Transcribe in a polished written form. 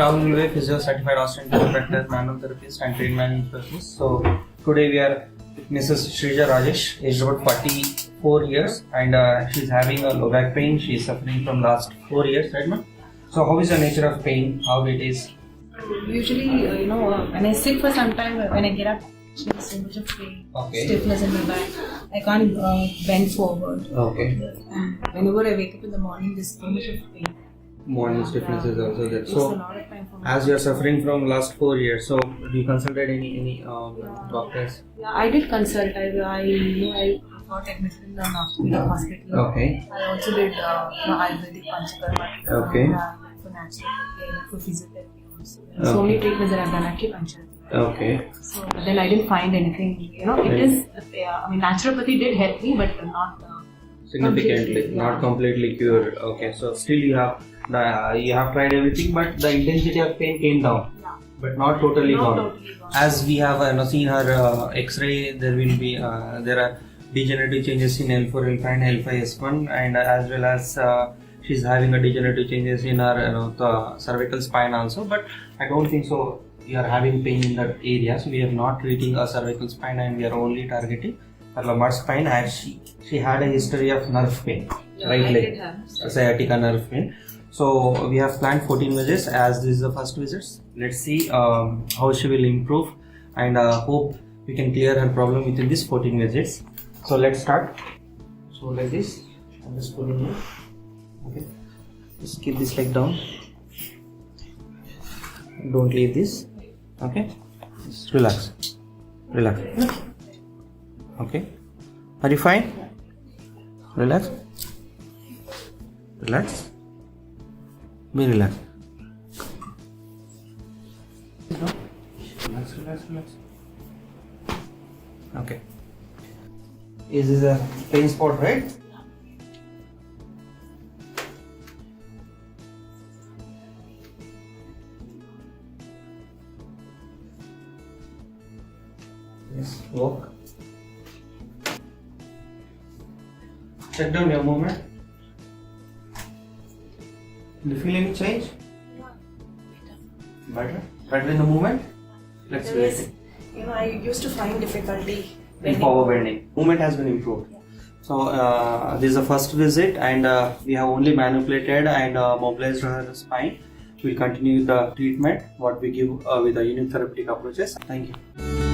Rahul Ulve, physio certified Austrian chiropractor, manual therapist, and trained manual specialist. So today we are with Mrs. Shrija Rajesh, aged about 44 years, and she's having a low back pain. She is suffering from last 4 years, right, ma'am? So how is the nature of pain? How it is? Usually, when I sit for some time, when I get up, there's so much of pain, stiffness in my back. I can't bend forward. Okay. And whenever I wake up in the morning, there's so much of pain. Morning stiffness is also there. It's So a lot of time for me. as you are suffering from last 4 years, so do you consulted any doctors? Yeah, I did consult. I got admitted in the hospital. Okay. I also did Ayurvedic Panchakarma. Okay. For naturopathy, for physiotherapy also. So many treatments that I've done acupuncture. Okay. So, but then I didn't find anything. It is. Naturopathy did help me, but not Significantly, not completely cured. Okay, so still you have tried everything, but the intensity of pain came down, but not totally gone. As we have seen her X-ray, there will be there are degenerative changes in L4, L5, and L5S1, and as well as she's having a degenerative changes in her the cervical spine also. But I don't think so. We are having pain in that area, so we are not treating a cervical spine, and we are only targeting her lumbar spine, as she had a history of nerve pain, right leg, sciatic nerve pain. So we have planned 14 visits, as this is the first visit. Let's see how she will improve, and hope we can clear her problem within this 14 visits. So let's start. So like this, I'm just pulling it. Okay, just keep this leg down. Don't leave this. Okay, just relax. Okay, are you fine? Relax. Be relaxed. Relax. Okay. Is this a pain spot, right? Yes, walk. Check down your movement. Do you feel any change? Better in the movement? Let's do it. I used to find difficulty In forward bending. Movement has been improved. So this is the first visit, and we have only manipulated and mobilized her spine. We'll continue the treatment what we give with the unit therapeutic approaches. Thank you.